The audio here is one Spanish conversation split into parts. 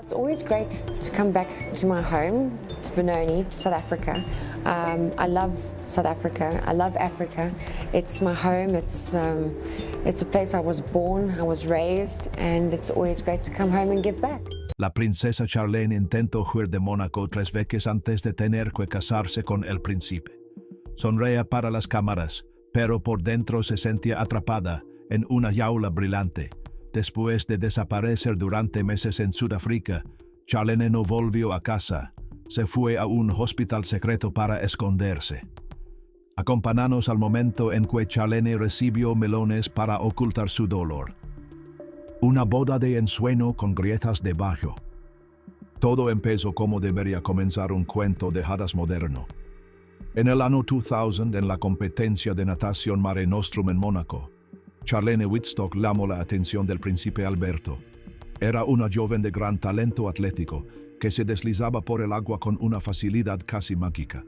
It's always great to come back to my home, to Benoni, to South Africa. I love South Africa. I love Africa. It's my home. It's a place I was born, I was raised, and it's always great to come home and give back. La princesa Charlene intentó huir de Mónaco 3 veces antes de tener que casarse con el príncipe. Sonreía para las cámaras, pero por dentro se sentía atrapada en una jaula brillante. Después de desaparecer durante meses en Sudáfrica, Charlene no volvió a casa. Se fue a un hospital secreto para esconderse. Acompáñanos al momento en que Charlene recibió melones para ocultar su dolor. Una boda de ensueño con grietas debajo. Todo empezó como debería comenzar un cuento de hadas moderno. En el año 2000, en la competencia de natación Mare Nostrum en Mónaco, Charlene Wittstock llamó la atención del príncipe Alberto. Era una joven de gran talento atlético que se deslizaba por el agua con una facilidad casi mágica.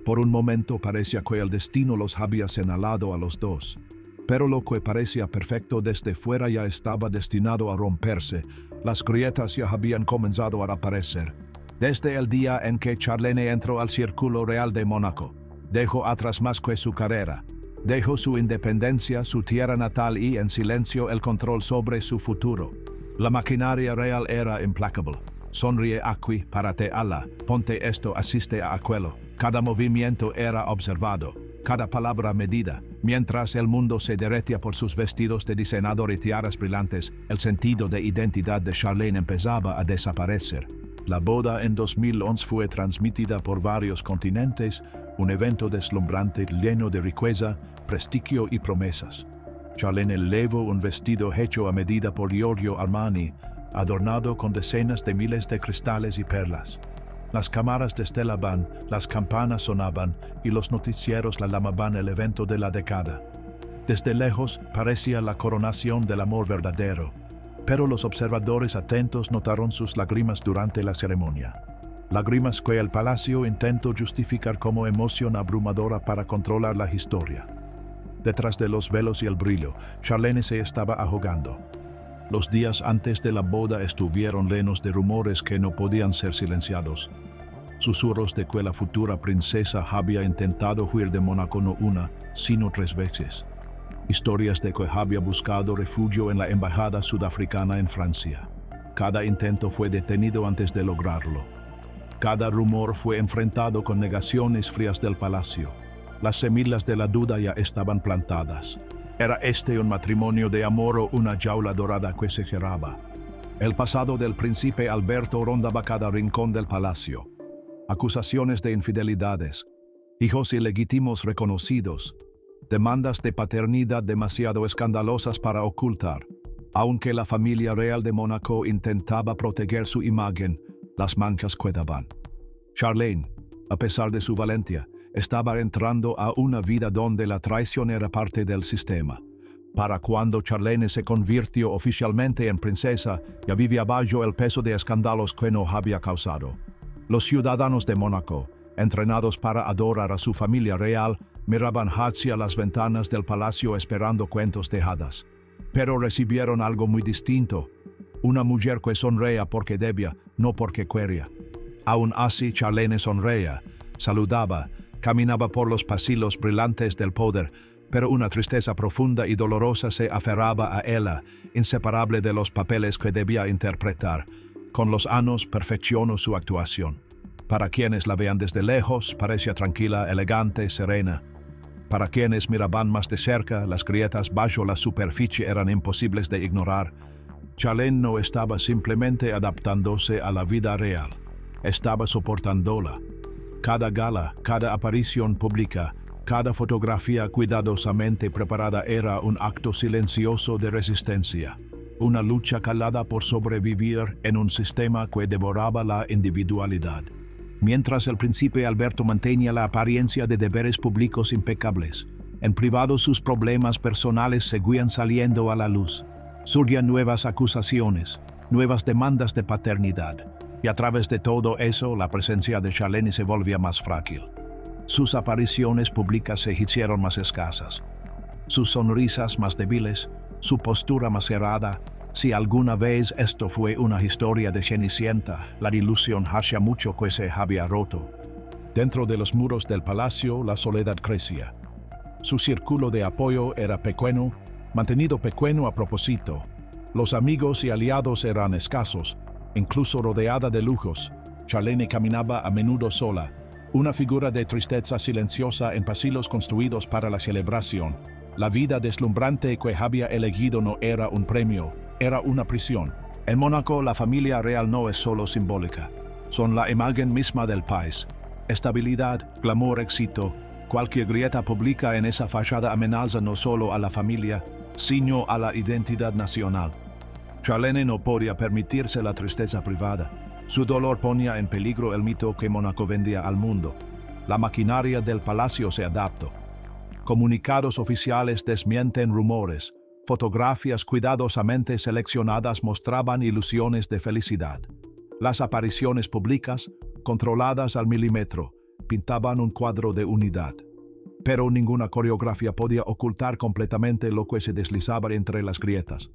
Por un momento parecía que el destino los había señalado a los dos, pero lo que parecía perfecto desde fuera ya estaba destinado a romperse. Las grietas ya habían comenzado a aparecer. Desde el día en que Charlene entró al Círculo Real de Mónaco, dejó atrás más que su carrera. Dejó su independencia, su tierra natal y, en silencio, el control sobre su futuro. La maquinaria real era implacable. Sonríe aquí, párate ala, ponte esto, asiste a aquello. Cada movimiento era observado, cada palabra medida. Mientras el mundo se derretía por sus vestidos de diseñador y tiaras brillantes, el sentido de identidad de Charlene empezaba a desaparecer. La boda en 2011 fue transmitida por varios continentes, un evento deslumbrante lleno de riqueza, prestigio y promesas. Charlene llevó un vestido hecho a medida por Giorgio Armani, adornado con decenas de miles de cristales y perlas. Las cámaras destellaban, las campanas sonaban y los noticieros la llamaban el evento de la década. Desde lejos parecía la coronación del amor verdadero, pero los observadores atentos notaron sus lágrimas durante la ceremonia. Lágrimas que el palacio intentó justificar como emoción abrumadora para controlar la historia. Detrás de los velos y el brillo, Charlene se estaba ahogando. Los días antes de la boda estuvieron llenos de rumores que no podían ser silenciados. Susurros de que la futura princesa había intentado huir de Mónaco no una, sino 3 veces. Historias de que había buscado refugio en la embajada sudafricana en Francia. Cada intento fue detenido antes de lograrlo. Cada rumor fue enfrentado con negaciones frías del palacio. Las semillas de la duda ya estaban plantadas. ¿Era este un matrimonio de amor o una jaula dorada que se cerraba? El pasado del príncipe Alberto rondaba cada rincón del palacio. Acusaciones de infidelidades, hijos ilegítimos reconocidos, demandas de paternidad demasiado escandalosas para ocultar. Aunque la familia real de Mónaco intentaba proteger su imagen, las manchas quedaban. Charlene, a pesar de su valentía, estaba entrando a una vida donde la traición era parte del sistema. Para cuando Charlene se convirtió oficialmente en princesa, ya vivía bajo el peso de escándalos que no había causado. Los ciudadanos de Mónaco, entrenados para adorar a su familia real, miraban hacia las ventanas del palacio esperando cuentos de hadas. Pero recibieron algo muy distinto. Una mujer que sonreía porque debía, no porque quería. Aún así, Charlene sonreía, saludaba, caminaba por los pasillos brillantes del poder, pero una tristeza profunda y dolorosa se aferraba a ella, inseparable de los papeles que debía interpretar. Con los años perfeccionó su actuación. Para quienes la veían desde lejos, parecía tranquila, elegante, serena. Para quienes miraban más de cerca, las grietas bajo la superficie eran imposibles de ignorar. Charlene no estaba simplemente adaptándose a la vida real, estaba soportándola. Cada gala, cada aparición pública, cada fotografía cuidadosamente preparada era un acto silencioso de resistencia, una lucha calada por sobrevivir en un sistema que devoraba la individualidad. Mientras el príncipe Alberto mantenía la apariencia de deberes públicos impecables, en privado sus problemas personales seguían saliendo a la luz. Surgían nuevas acusaciones, nuevas demandas de paternidad, y a través de todo eso la presencia de Charlene se volvía más frágil. Sus apariciones públicas se hicieron más escasas, sus sonrisas más débiles, su postura más cerrada, Si alguna vez esto fue una historia de Cenicienta, la ilusión hacía mucho que se había roto. Dentro de los muros del palacio, la soledad crecía. Su círculo de apoyo era pequeño, mantenido pequeño a propósito. Los amigos y aliados eran escasos, incluso rodeada de lujos. Charlene caminaba a menudo sola, una figura de tristeza silenciosa en pasillos construidos para la celebración. La vida deslumbrante que había elegido no era un premio, era una prisión. En Mónaco, la familia real no es solo simbólica, son la imagen misma del país. Estabilidad, glamour, éxito. Cualquier grieta pública en esa fachada amenaza no solo a la familia, sino a la identidad nacional. Charlene no podía permitirse la tristeza privada. Su dolor ponía en peligro el mito que Mónaco vendía al mundo. La maquinaria del palacio se adaptó. Comunicados oficiales desmienten rumores. Fotografías cuidadosamente seleccionadas mostraban ilusiones de felicidad. Las apariciones públicas, controladas al milímetro, pintaban un cuadro de unidad. Pero ninguna coreografía podía ocultar completamente lo que se deslizaba entre las grietas.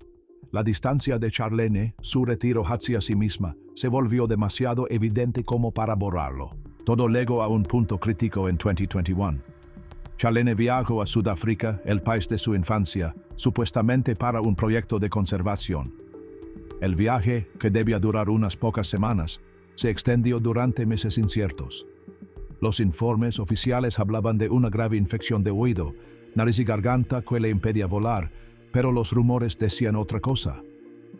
La distancia de Charlene, su retiro hacia sí misma, se volvió demasiado evidente como para borrarlo. Todo llegó a un punto crítico en 2021. Charlene viajó a Sudáfrica, el país de su infancia, supuestamente para un proyecto de conservación. El viaje, que debía durar unas pocas semanas, se extendió durante meses inciertos. Los informes oficiales hablaban de una grave infección de oído, nariz y garganta que le impedía volar, pero los rumores decían otra cosa.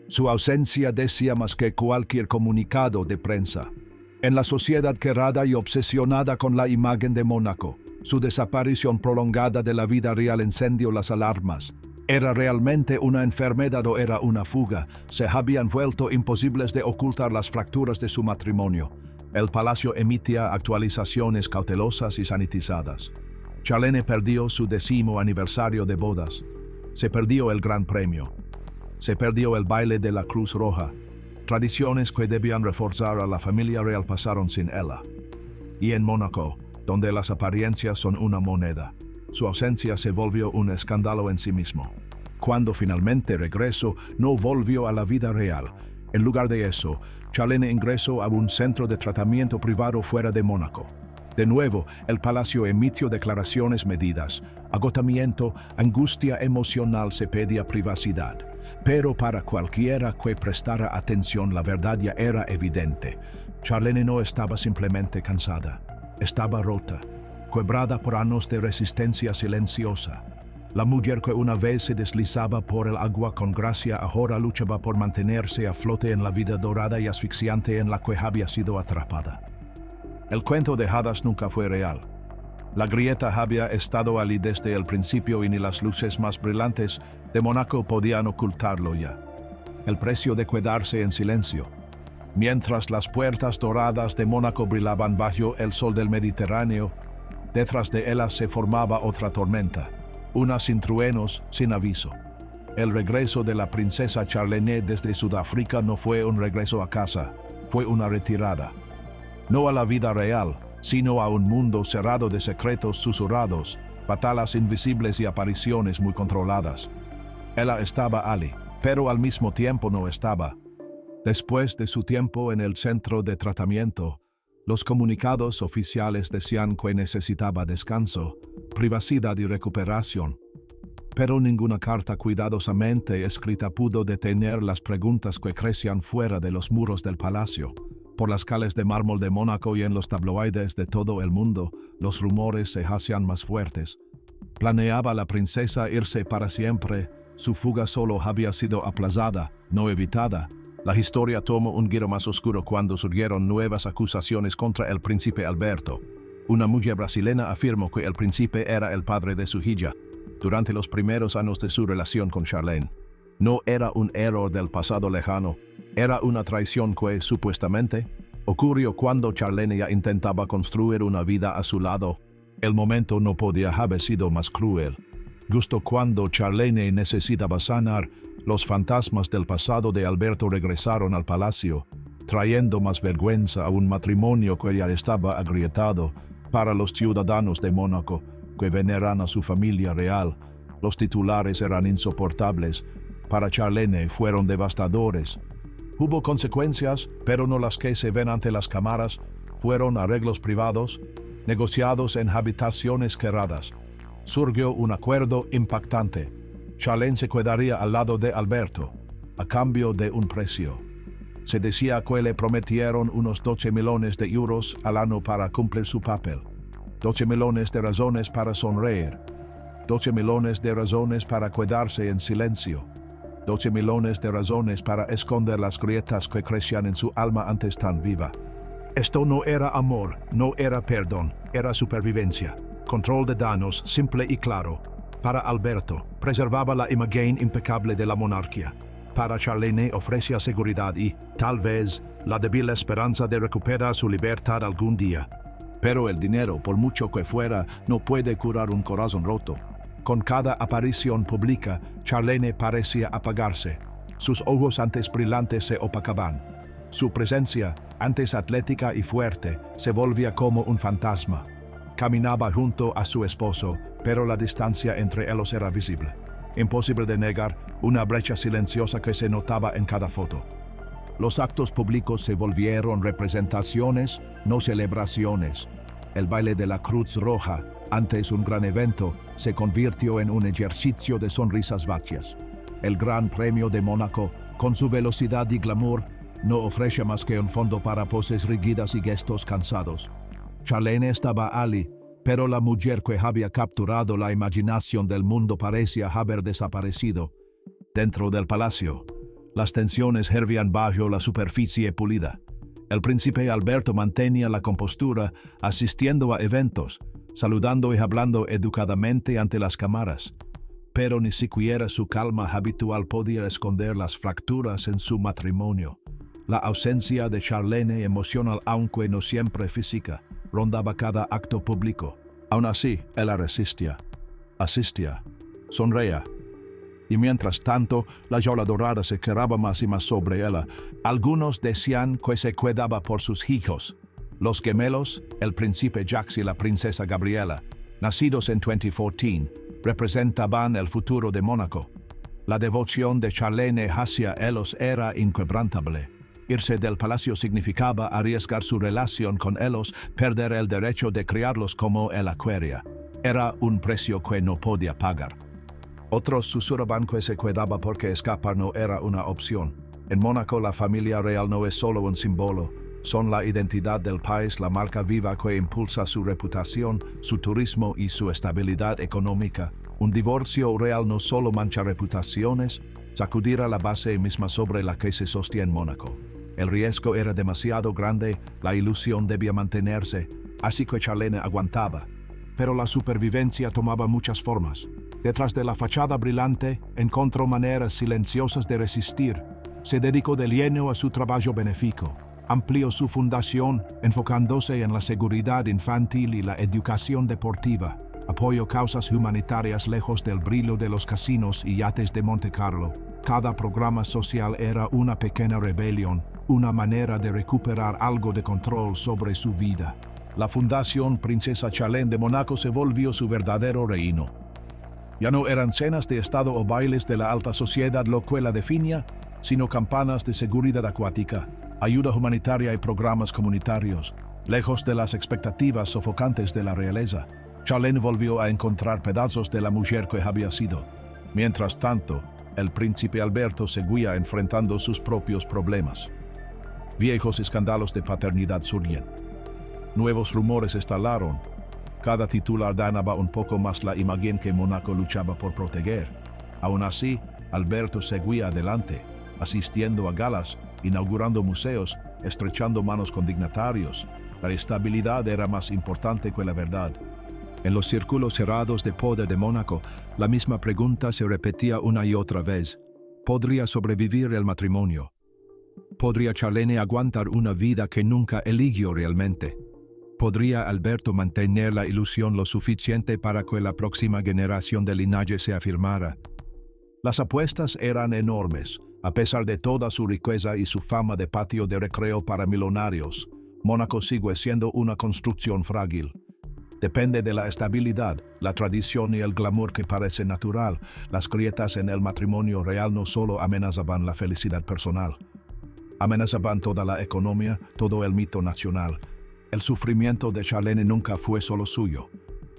Su ausencia decía más que cualquier comunicado de prensa. En la sociedad querrada y obsesionada con la imagen de Mónaco, su desaparición prolongada de la vida real encendió las alarmas. ¿Era realmente una enfermedad o era una fuga? Se habían vuelto imposibles de ocultar las fracturas de su matrimonio. El palacio emitía actualizaciones cautelosas y sanitizadas. Charlene perdió su 10º aniversario de bodas. Se perdió el Gran Premio. Se perdió el baile de la Cruz Roja. Tradiciones que debían reforzar a la familia real pasaron sin ella. Y en Mónaco, donde las apariencias son una moneda, su ausencia se volvió un escándalo en sí mismo. Cuando finalmente regresó, no volvió a la vida real. En lugar de eso, Charlene ingresó a un centro de tratamiento privado fuera de Mónaco. De nuevo, el palacio emitió declaraciones medidas. Agotamiento, angustia emocional, se pedía privacidad. Pero para cualquiera que prestara atención, la verdad ya era evidente. Charlene no estaba simplemente cansada. Estaba rota, quebrada por años de resistencia silenciosa. La mujer que una vez se deslizaba por el agua con gracia ahora luchaba por mantenerse a flote en la vida dorada y asfixiante en la que había sido atrapada. El cuento de hadas nunca fue real. La grieta había estado allí desde el principio y ni las luces más brillantes de Mónaco podían ocultarlo ya. El precio de quedarse en silencio. Mientras las puertas doradas de Mónaco brillaban bajo el sol del Mediterráneo, detrás de ellas se formaba otra tormenta, una sin truenos, sin aviso. El regreso de la princesa Charlene desde Sudáfrica no fue un regreso a casa, fue una retirada. No a la vida real, sino a un mundo cerrado de secretos susurrados, batallas invisibles y apariciones muy controladas. Ella estaba allí, pero al mismo tiempo no estaba. Después de su tiempo en el centro de tratamiento, los comunicados oficiales decían que necesitaba descanso, privacidad y recuperación. Pero ninguna carta cuidadosamente escrita pudo detener las preguntas que crecían fuera de los muros del palacio. Por las calles de mármol de Mónaco y en los tabloides de todo el mundo, los rumores se hacían más fuertes. ¿Planeaba la princesa irse para siempre? Su fuga solo había sido aplazada, no evitada. La historia tomó un giro más oscuro cuando surgieron nuevas acusaciones contra el príncipe Alberto. Una mujer brasileña afirmó que el príncipe era el padre de su hija durante los primeros años de su relación con Charlene. No era un error del pasado lejano, era una traición que, supuestamente, ocurrió cuando Charlene ya intentaba construir una vida a su lado. El momento no podía haber sido más cruel. Justo cuando Charlene necesitaba sanar, los fantasmas del pasado de Alberto regresaron al palacio, trayendo más vergüenza a un matrimonio que ya estaba agrietado. Para los ciudadanos de Mónaco, que veneran a su familia real, los titulares eran insoportables. para Charlene fueron devastadores. Hubo consecuencias, pero no las que se ven ante las cámaras. Fueron arreglos privados, negociados en habitaciones cerradas. Surgió un acuerdo impactante. Charlene se quedaría al lado de Alberto, a cambio de un precio. Se decía que le prometieron unos 12 millones de euros al año para cumplir su papel. 12 millones de razones para sonreír. 12 millones de razones para quedarse en silencio. 12 millones de razones para esconder las grietas que crecían en su alma antes tan viva. Esto no era amor, no era perdón, era supervivencia. Control de daños simple y claro. Para Alberto, preservaba la imagen impecable de la monarquía. Para Charlene ofrecía seguridad y, tal vez, la débil esperanza de recuperar su libertad algún día. Pero el dinero, por mucho que fuera, no puede curar un corazón roto. Con cada aparición pública, Charlene parecía apagarse. Sus ojos antes brillantes se opacaban. Su presencia, antes atlética y fuerte, se volvía como un fantasma. Caminaba junto a su esposo, pero la distancia entre ellos era visible. Imposible de negar, una brecha silenciosa que se notaba en cada foto. Los actos públicos se volvieron representaciones, no celebraciones. El baile de la Cruz Roja, antes un gran evento, se convirtió en un ejercicio de sonrisas vacías. El Gran Premio de Mónaco, con su velocidad y glamour, no ofrece más que un fondo para poses rígidas y gestos cansados. Charlene estaba ali, pero la mujer que había capturado la imaginación del mundo parecía haber desaparecido. Dentro del palacio, las tensiones hervían bajo la superficie pulida. El príncipe Alberto mantenía la compostura, asistiendo a eventos, saludando y hablando educadamente ante las cámaras. Pero ni siquiera su calma habitual podía esconder las fracturas en su matrimonio. La ausencia de Charlene, emocional aunque no siempre física, rondaba cada acto público. Aún así, ella resistía, asistía, sonreía. Y mientras tanto, la jaula dorada se quedaba más y más sobre ella. Algunos decían que se cuidaba por sus hijos. Los gemelos, el príncipe Jacques y la princesa Gabriela, nacidos en 2014, representaban el futuro de Mónaco. La devoción de Charlene hacia ellos era inquebrantable. Irse del palacio significaba arriesgar su relación con ellos, perder el derecho de criarlos como ella quería. Era un precio que no podía pagar. Otros susurraban que se cuidaba porque escapar no era una opción. En Mónaco la familia real no es solo un símbolo, son la identidad del país, la marca viva que impulsa su reputación, su turismo y su estabilidad económica. Un divorcio real no solo mancha reputaciones, sacudirá la base misma sobre la que se sostiene Mónaco. El riesgo era demasiado grande, la ilusión debía mantenerse, así que Charlene aguantaba. Pero la supervivencia tomaba muchas formas. Detrás de la fachada brillante, encontró maneras silenciosas de resistir. Se dedicó de lleno a su trabajo benéfico. Amplió su fundación, enfocándose en la seguridad infantil y la educación deportiva. Apoyó causas humanitarias lejos del brillo de los casinos y yates de Monte Carlo. Cada programa social era una pequeña rebelión, una manera de recuperar algo de control sobre su vida. La Fundación Princesa Charlene de Mónaco se volvió su verdadero reino. Ya no eran cenas de estado o bailes de la alta sociedad lo que la definía, sino campanas de seguridad acuática, ayuda humanitaria y programas comunitarios, lejos de las expectativas sofocantes de la realeza. Charlene volvió a encontrar pedazos de la mujer que había sido. Mientras tanto, el príncipe Alberto seguía enfrentando sus propios problemas. Viejos escándalos de paternidad surgían. Nuevos rumores estalaron. Cada titular danaba un poco más la imagen que Mónaco luchaba por proteger. Aún así, Alberto seguía adelante, asistiendo a galas, inaugurando museos, estrechando manos con dignatarios. La estabilidad era más importante que la verdad. En los círculos cerrados de poder de Mónaco, la misma pregunta se repetía una y otra vez. ¿Podría sobrevivir el matrimonio? ¿Podría Charlene aguantar una vida que nunca eligió realmente? ¿Podría Alberto mantener la ilusión lo suficiente para que la próxima generación de linaje se afirmara? Las apuestas eran enormes. A pesar de toda su riqueza y su fama de patio de recreo para millonarios, Mónaco sigue siendo una construcción frágil. Depende de la estabilidad, la tradición y el glamour que parece natural. Las grietas en el matrimonio real no solo amenazaban la felicidad personal, amenazaban toda la economía, todo el mito nacional. El sufrimiento de Charlene nunca fue solo suyo.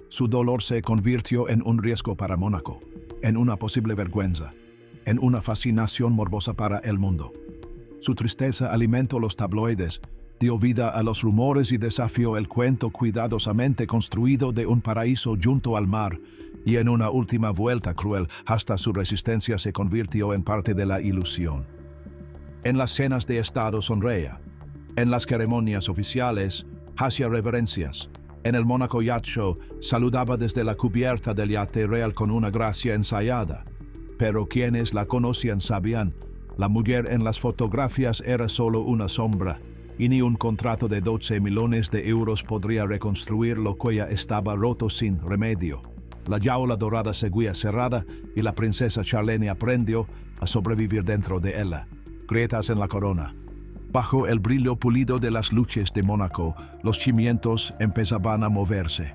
Su dolor se convirtió en un riesgo para Mónaco, en una posible vergüenza, en una fascinación morbosa para el mundo. Su tristeza alimentó los tabloides, dio vida a los rumores y desafió el cuento cuidadosamente construido de un paraíso junto al mar, y en una última vuelta cruel, hasta su resistencia se convirtió en parte de la ilusión. En las cenas de Estado sonreía, en las ceremonias oficiales hacía reverencias, en el Mónaco Yacht Show saludaba desde la cubierta del yate real con una gracia ensayada, pero quienes la conocían sabían, la mujer en las fotografías era solo una sombra, y ni un contrato de 12 millones de euros podría reconstruir lo que ya estaba roto sin remedio. La jaula dorada seguía cerrada y la princesa Charlene aprendió a sobrevivir dentro de ella. Grietas en la corona. Bajo el brillo pulido de las luces de Mónaco, los cimientos empezaban a moverse.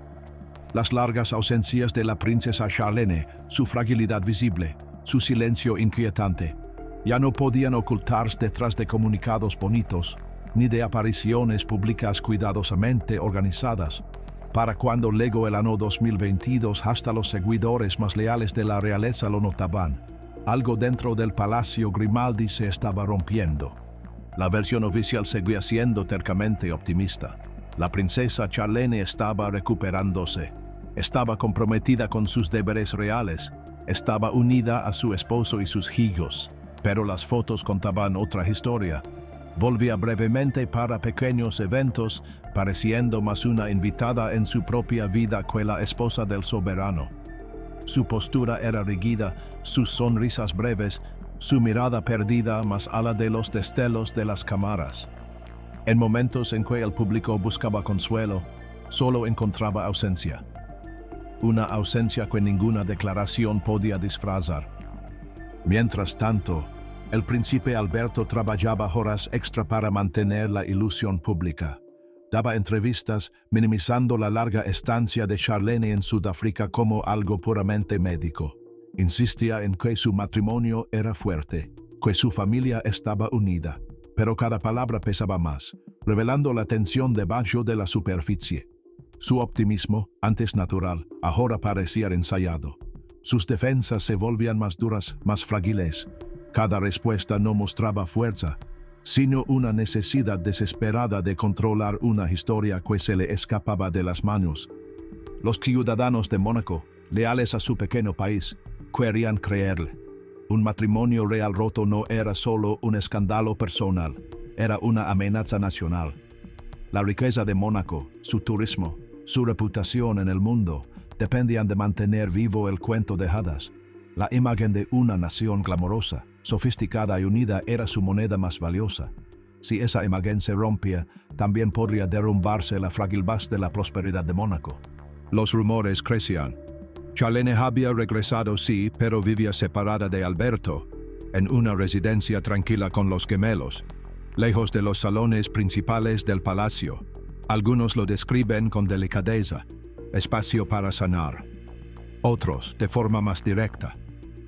Las largas ausencias de la princesa Charlene, su fragilidad visible, su silencio inquietante, ya no podían ocultarse detrás de comunicados bonitos, ni de apariciones públicas cuidadosamente organizadas. Para cuando llegó el año 2022, hasta los seguidores más leales de la realeza lo notaban. Algo dentro del Palacio Grimaldi se estaba rompiendo. La versión oficial seguía siendo tercamente optimista. La princesa Charlene estaba recuperándose. Estaba comprometida con sus deberes reales. Estaba unida a su esposo y sus hijos. Pero las fotos contaban otra historia. Volvía brevemente para pequeños eventos, pareciendo más una invitada en su propia vida que la esposa del soberano. Su postura era rígida, sus sonrisas breves, su mirada perdida más a la de los destellos de las cámaras. En momentos en que el público buscaba consuelo, solo encontraba ausencia. Una ausencia que ninguna declaración podía disfrazar. Mientras tanto, el príncipe Alberto trabajaba horas extra para mantener la ilusión pública. Daba entrevistas minimizando la larga estancia de Charlene en Sudáfrica como algo puramente médico. Insistía en que su matrimonio era fuerte, que su familia estaba unida, pero cada palabra pesaba más, revelando la tensión debajo de la superficie. Su optimismo, antes natural, ahora parecía ensayado. Sus defensas se volvían más duras, más frágiles. Cada respuesta no mostraba fuerza, sino una necesidad desesperada de controlar una historia que se le escapaba de las manos. Los ciudadanos de Mónaco, leales a su pequeño país, querían creerle. Un matrimonio real roto no era solo un escándalo personal, era una amenaza nacional. La riqueza de Mónaco, su turismo, su reputación en el mundo, dependían de mantener vivo el cuento de hadas. La imagen de una nación glamorosa, sofisticada y unida era su moneda más valiosa. Si esa imagen se rompía, también podría derrumbarse la frágil base de la prosperidad de Mónaco. Los rumores crecían. Charlene había regresado, sí, pero vivía separada de Alberto, en una residencia tranquila con los gemelos, lejos de los salones principales del palacio. Algunos lo describen con delicadeza, espacio para sanar. Otros, de forma más directa,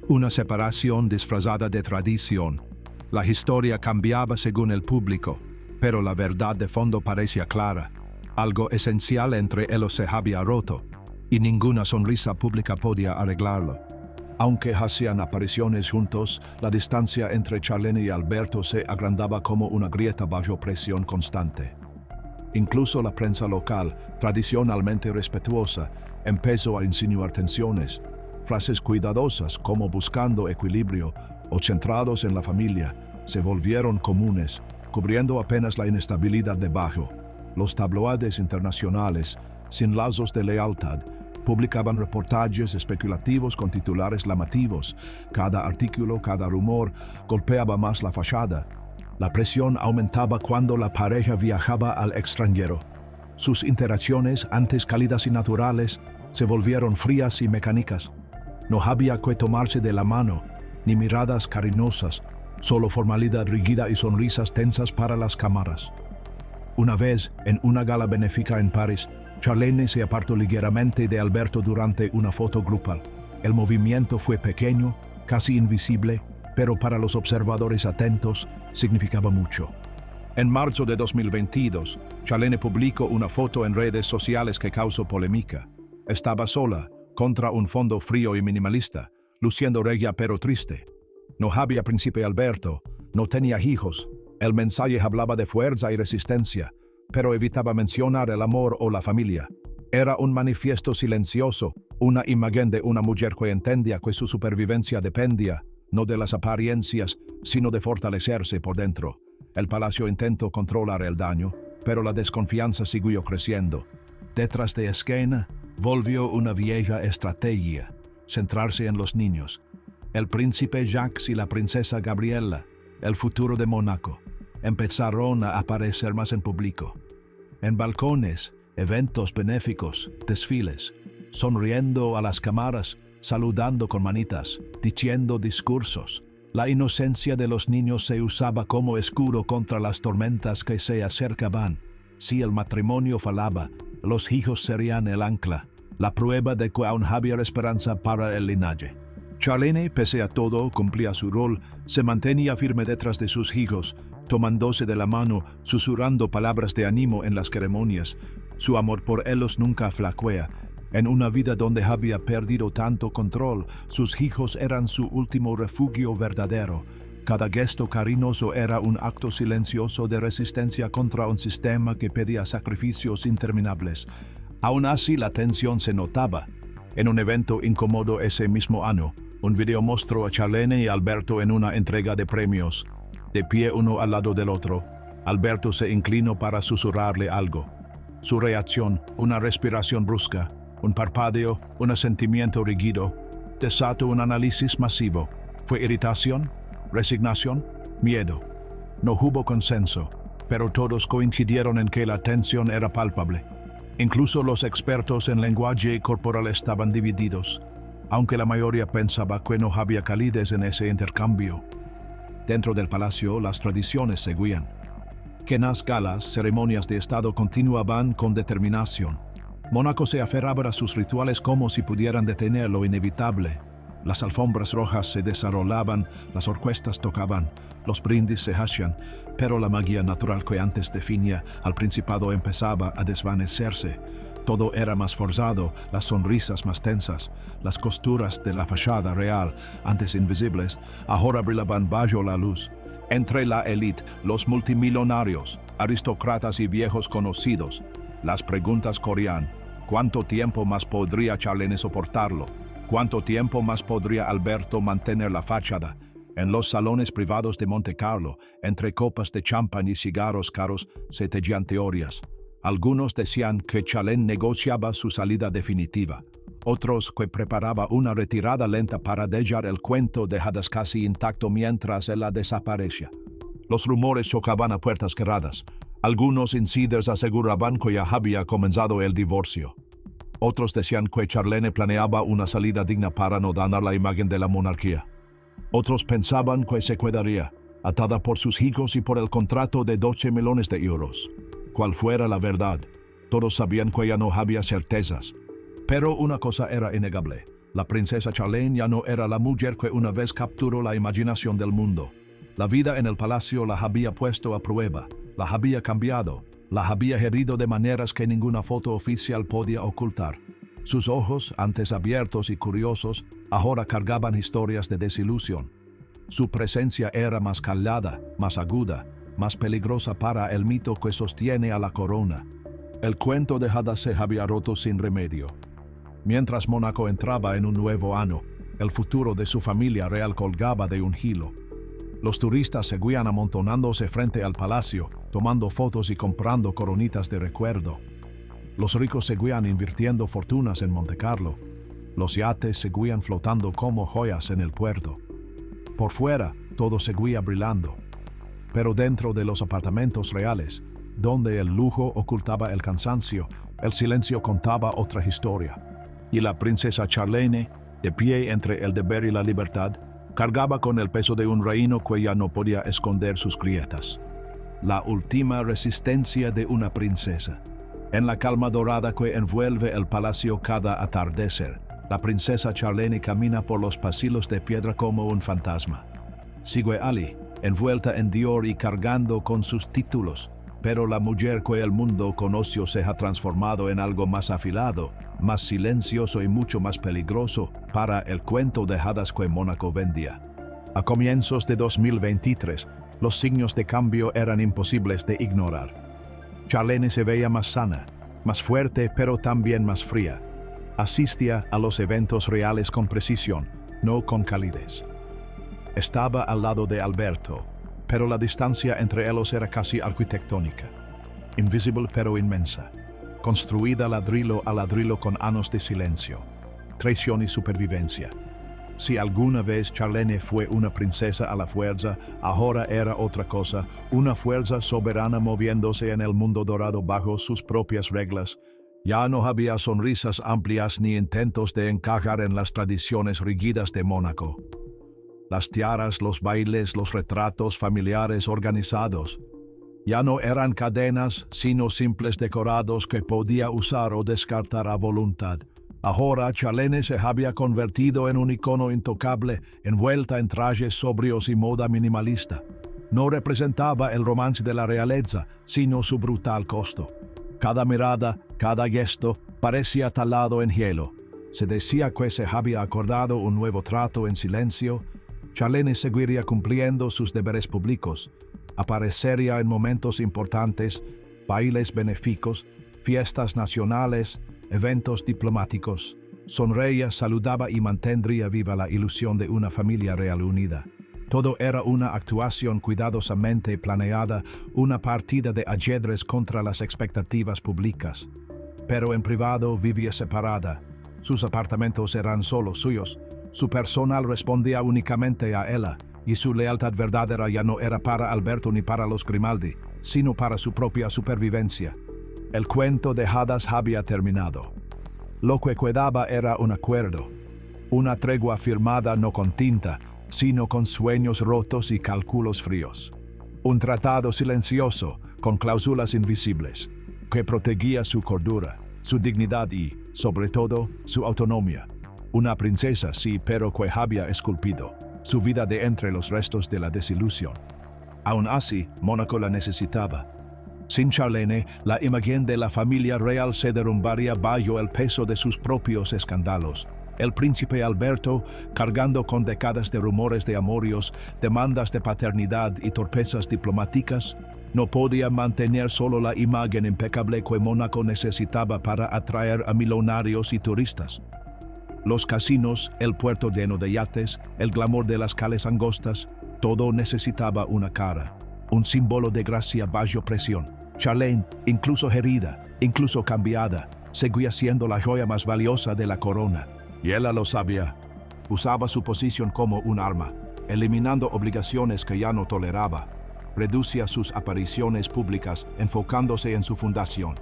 una separación disfrazada de tradición. La historia cambiaba según el público, pero la verdad de fondo parecía clara. Algo esencial entre ellos se había roto, y ninguna sonrisa pública podía arreglarlo. Aunque hacían apariciones juntos, la distancia entre Charlene y Alberto se agrandaba como una grieta bajo presión constante. Incluso la prensa local, tradicionalmente respetuosa, empezó a insinuar tensiones. Frases cuidadosas como buscando equilibrio o centrados en la familia se volvieron comunes, cubriendo apenas la inestabilidad debajo. Los tabloides internacionales, sin lazos de lealtad, publicaban reportajes especulativos con titulares llamativos. Cada artículo, cada rumor golpeaba más la fachada. La presión aumentaba cuando la pareja viajaba al extranjero. Sus interacciones, antes cálidas y naturales, se volvieron frías y mecánicas. No había que tomarse de la mano, ni miradas cariñosas, solo formalidad rígida y sonrisas tensas para las cámaras. Una vez, en una gala benéfica en París, Charlene se apartó ligeramente de Alberto durante una foto grupal. El movimiento fue pequeño, casi invisible, pero para los observadores atentos significaba mucho. En marzo de 2022, Charlene publicó una foto en redes sociales que causó polémica. Estaba sola, contra un fondo frío y minimalista, luciendo regia pero triste. No había príncipe Alberto, no tenía hijos. El mensaje hablaba de fuerza y resistencia, pero evitaba mencionar el amor o la familia. Era un manifiesto silencioso, una imagen de una mujer que entendía que su supervivencia dependía, no de las apariencias, sino de fortalecerse por dentro. El palacio intentó controlar el daño, pero la desconfianza siguió creciendo. Detrás de escena, volvió una vieja estrategia, centrarse en los niños. El príncipe Jacques y la princesa Gabriella, el futuro de Mónaco, empezaron a aparecer más en público. En balcones, eventos benéficos, desfiles, sonriendo a las cámaras, saludando con manitas, diciendo discursos. La inocencia de los niños se usaba como escudo contra las tormentas que se acercaban. Si el matrimonio fallaba, los hijos serían el ancla, la prueba de que aún había esperanza para el linaje. Charlene, pese a todo, cumplía su rol, se mantenía firme detrás de sus hijos, tomándose de la mano, susurrando palabras de ánimo en las ceremonias. Su amor por ellos nunca flaquea. En una vida donde había perdido tanto control, sus hijos eran su último refugio verdadero. Cada gesto cariñoso era un acto silencioso de resistencia contra un sistema que pedía sacrificios interminables. Aún así, la tensión se notaba. En un evento incómodo ese mismo año, un video mostró a Charlene y Alberto en una entrega de premios. De pie uno al lado del otro, Alberto se inclinó para susurrarle algo. Su reacción, una respiración brusca, un parpadeo, un asentimiento rígido, desató un análisis masivo. ¿Fue irritación? ¿Resignación? ¿Miedo? No hubo consenso, pero todos coincidieron en que la tensión era palpable. Incluso los expertos en lenguaje corporal estaban divididos, aunque la mayoría pensaba que no había calidez en ese intercambio. Dentro del palacio, las tradiciones seguían. Cenas, galas, ceremonias de Estado continuaban con determinación. Mónaco se aferraba a sus rituales como si pudieran detener lo inevitable. Las alfombras rojas se desarrollaban, las orquestas tocaban, los brindis se hacían, pero la magia natural que antes definía al principado empezaba a desvanecerse. Todo era más forzado, las sonrisas más tensas, las costuras de la fachada real, antes invisibles, ahora brillaban bajo la luz. Entre la élite, los multimillonarios, aristócratas y viejos conocidos, las preguntas corrían: ¿cuánto tiempo más podría Charlene soportarlo? ¿Cuánto tiempo más podría Alberto mantener la fachada? En los salones privados de Monte Carlo, entre copas de champán y cigarros caros, se tejían teorías. Algunos decían que Charlene negociaba su salida definitiva. Otros que preparaba una retirada lenta para dejar el cuento dejadas casi intacto mientras ella desaparecía. Los rumores chocaban a puertas cerradas. Algunos insiders aseguraban que ya había comenzado el divorcio. Otros decían que Charlene planeaba una salida digna para no dañar la imagen de la monarquía. Otros pensaban que se quedaría, atada por sus hijos y por el contrato de 12 millones de euros. Cual fuera la verdad, todos sabían que ya no había certezas. Pero una cosa era innegable: la princesa Charlene ya no era la mujer que una vez capturó la imaginación del mundo. La vida en el palacio la había puesto a prueba, la había cambiado, la había herido de maneras que ninguna foto oficial podía ocultar. Sus ojos, antes abiertos y curiosos, ahora cargaban historias de desilusión. Su presencia era más callada, más aguda, más peligrosa para el mito que sostiene a la corona. El cuento de hadas se había roto sin remedio. Mientras Mónaco entraba en un nuevo año, el futuro de su familia real colgaba de un hilo. Los turistas seguían amontonándose frente al palacio, tomando fotos y comprando coronitas de recuerdo. Los ricos seguían invirtiendo fortunas en Monte Carlo. Los yates seguían flotando como joyas en el puerto. Por fuera, todo seguía brillando. Pero dentro de los apartamentos reales, donde el lujo ocultaba el cansancio, el silencio contaba otra historia. Y la princesa Charlene, de pie entre el deber y la libertad, cargaba con el peso de un reino que ya no podía esconder sus grietas. La última resistencia de una princesa. En la calma dorada que envuelve el palacio cada atardecer, la princesa Charlene camina por los pasillos de piedra como un fantasma. Sigue Ali, envuelta en Dior y cargando con sus títulos, pero la mujer que el mundo conoció se ha transformado en algo más afilado, más silencioso y mucho más peligroso para el cuento de hadas que Mónaco vendía. A comienzos de 2023, los signos de cambio eran imposibles de ignorar. Charlene se veía más sana, más fuerte, pero también más fría. Asistía a los eventos reales con precisión, no con calidez. Estaba al lado de Alberto, pero la distancia entre ellos era casi arquitectónica. Invisible pero inmensa, construida ladrillo a ladrillo con años de silencio, traición y supervivencia. Si alguna vez Charlene fue una princesa a la fuerza, ahora era otra cosa, una fuerza soberana moviéndose en el mundo dorado bajo sus propias reglas. Ya no había sonrisas amplias ni intentos de encajar en las tradiciones rígidas de Mónaco. Las tiaras, los bailes, los retratos familiares organizados, ya no eran cadenas, sino simples decorados que podía usar o descartar a voluntad. Ahora Charlene se había convertido en un icono intocable, envuelta en trajes sobrios y moda minimalista. No representaba el romance de la realeza, sino su brutal costo. Cada mirada, cada gesto, parecía talado en hielo. Se decía que se había acordado un nuevo trato en silencio. Charlene seguiría cumpliendo sus deberes públicos. Aparecería en momentos importantes, bailes benéficos, fiestas nacionales, eventos diplomáticos. Sonreía, saludaba y mantendría viva la ilusión de una familia real unida. Todo era una actuación cuidadosamente planeada, una partida de ajedrez contra las expectativas públicas. Pero en privado vivía separada. Sus apartamentos eran solo suyos. Su personal respondía únicamente a ella, y su lealtad verdadera ya no era para Alberto ni para los Grimaldi, sino para su propia supervivencia. El cuento de hadas había terminado. Lo que quedaba era un acuerdo, una tregua firmada no con tinta, sino con sueños rotos y cálculos fríos. Un tratado silencioso, con cláusulas invisibles, que protegía su cordura, su dignidad y, sobre todo, su autonomía. Una princesa, sí, pero que había esculpido su vida de entre los restos de la desilusión. Aún así, Mónaco la necesitaba. Sin Charlene, la imagen de la familia real se derrumbaría bajo el peso de sus propios escándalos. El príncipe Alberto, cargando con décadas de rumores de amorios, demandas de paternidad y torpezas diplomáticas, no podía mantener solo la imagen impecable que Mónaco necesitaba para atraer a millonarios y turistas. Los casinos, el puerto lleno de yates, el glamour de las calles angostas, todo necesitaba una cara, un símbolo de gracia bajo presión. Charlene, incluso herida, incluso cambiada, seguía siendo la joya más valiosa de la corona. Y ella lo sabía. Usaba su posición como un arma, eliminando obligaciones que ya no toleraba. Reducía sus apariciones públicas, enfocándose en su fundación.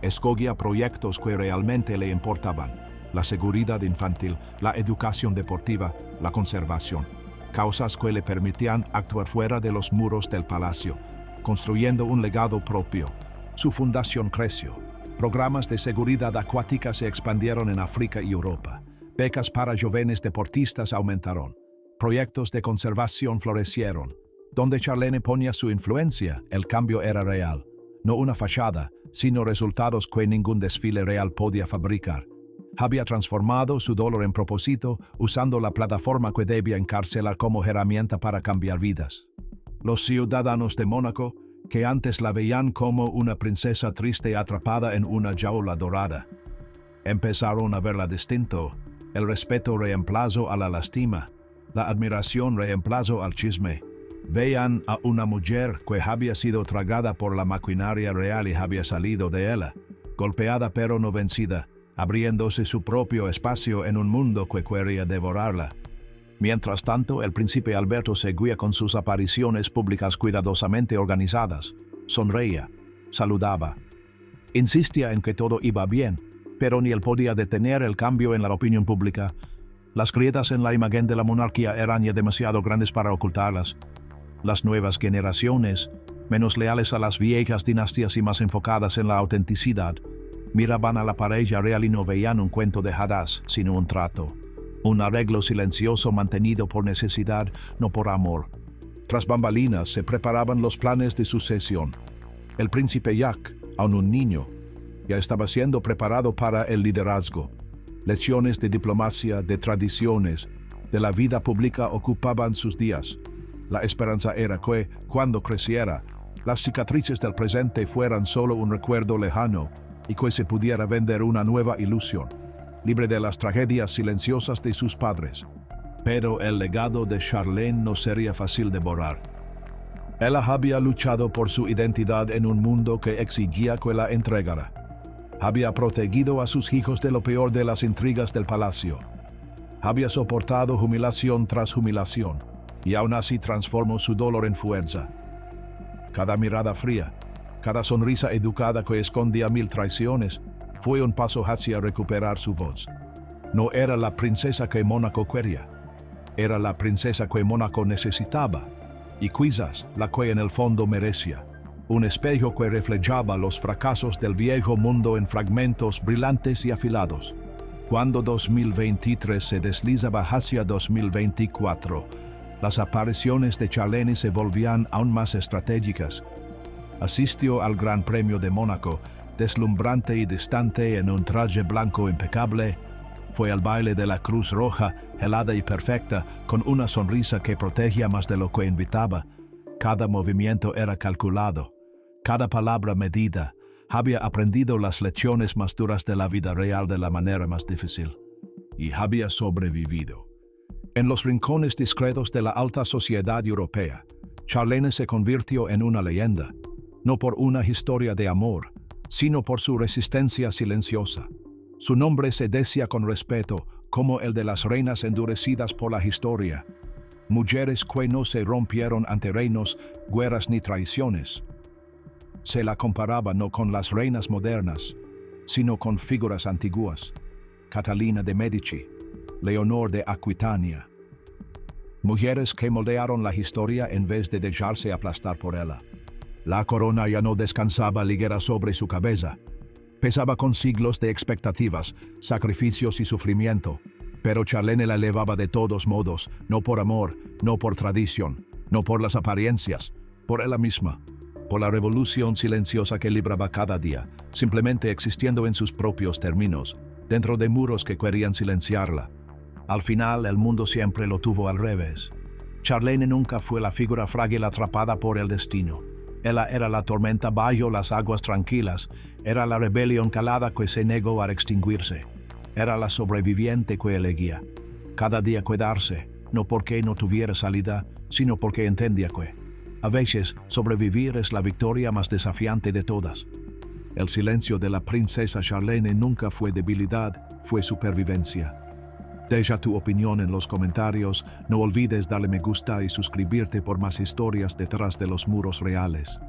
Escogía proyectos que realmente le importaban: la seguridad infantil, la educación deportiva, la conservación. Causas que le permitían actuar fuera de los muros del palacio, construyendo un legado propio. Su fundación creció. Programas de seguridad acuática se expandieron en África y Europa. Becas para jóvenes deportistas aumentaron. Proyectos de conservación florecieron. Donde Charlene ponía su influencia, el cambio era real. No una fachada, sino resultados que ningún desfile real podía fabricar. Había transformado su dolor en propósito, usando la plataforma que debía encarcelar como herramienta para cambiar vidas. Los ciudadanos de Mónaco, que antes la veían como una princesa triste atrapada en una jaula dorada, empezaron a verla distinto. El respeto reemplazó a la lástima, la admiración reemplazó al chisme. Veían a una mujer que había sido tragada por la maquinaria real y había salido de ella, golpeada pero no vencida, abriéndose su propio espacio en un mundo que quería devorarla. Mientras tanto, el príncipe Alberto seguía con sus apariciones públicas cuidadosamente organizadas. Sonreía, saludaba. Insistía en que todo iba bien, pero ni él podía detener el cambio en la opinión pública. Las grietas en la imagen de la monarquía eran ya demasiado grandes para ocultarlas. Las nuevas generaciones, menos leales a las viejas dinastías y más enfocadas en la autenticidad, miraban a la pareja real y no veían un cuento de hadas, sino un trato. Un arreglo silencioso mantenido por necesidad, no por amor. Tras bambalinas se preparaban los planes de sucesión. El príncipe Jack, aún un niño, ya estaba siendo preparado para el liderazgo. Lecciones de diplomacia, de tradiciones, de la vida pública ocupaban sus días. La esperanza era que, cuando creciera, las cicatrices del presente fueran solo un recuerdo lejano y que se pudiera vender una nueva ilusión, libre de las tragedias silenciosas de sus padres. Pero el legado de Charlene no sería fácil de borrar. Ella había luchado por su identidad en un mundo que exigía que la entregara. Había protegido a sus hijos de lo peor de las intrigas del palacio. Había soportado humillación tras humillación, y aún así transformó su dolor en fuerza. Cada mirada fría, cada sonrisa educada que escondía 1000 traiciones, fue un paso hacia recuperar su voz. No era la princesa que Mónaco quería, era la princesa que Mónaco necesitaba, y quizás la que en el fondo merecía. Un espejo que reflejaba los fracasos del viejo mundo en fragmentos brillantes y afilados. Cuando 2023 se deslizaba hacia 2024, las apariciones de Charlene se volvían aún más estratégicas. Asistió al Gran Premio de Mónaco, deslumbrante y distante en un traje blanco impecable. Fue al baile de la Cruz Roja, helada y perfecta, con una sonrisa que protegía más de lo que invitaba. Cada movimiento era calculado, cada palabra medida. Había aprendido las lecciones más duras de la vida real de la manera más difícil. Y había sobrevivido. En los rincones discretos de la alta sociedad europea, Charlene se convirtió en una leyenda, no por una historia de amor, sino por su resistencia silenciosa. Su nombre se decía con respeto, como el de las reinas endurecidas por la historia. Mujeres que no se rompieron ante reinos, guerras ni traiciones. Se la comparaba no con las reinas modernas, sino con figuras antiguas. Catalina de Medici, Leonor de Aquitania. Mujeres que moldearon la historia en vez de dejarse aplastar por ella. La corona ya no descansaba ligera sobre su cabeza. Pesaba con siglos de expectativas, sacrificios y sufrimiento. Pero Charlene la elevaba de todos modos, no por amor, no por tradición, no por las apariencias, por ella misma, por la revolución silenciosa que libraba cada día, simplemente existiendo en sus propios términos, dentro de muros que querían silenciarla. Al final, el mundo siempre lo tuvo al revés. Charlene nunca fue la figura frágil atrapada por el destino. Ella era la tormenta bajo las aguas tranquilas, era la rebelión calada que se negó a extinguirse. Era la sobreviviente que elegía, cada día cuidarse, no porque no tuviera salida, sino porque entendía que, a veces, sobrevivir es la victoria más desafiante de todas. El silencio de la princesa Charlene nunca fue debilidad, fue supervivencia. Deja tu opinión en los comentarios, no olvides darle me gusta y suscribirte por más historias detrás de los muros reales.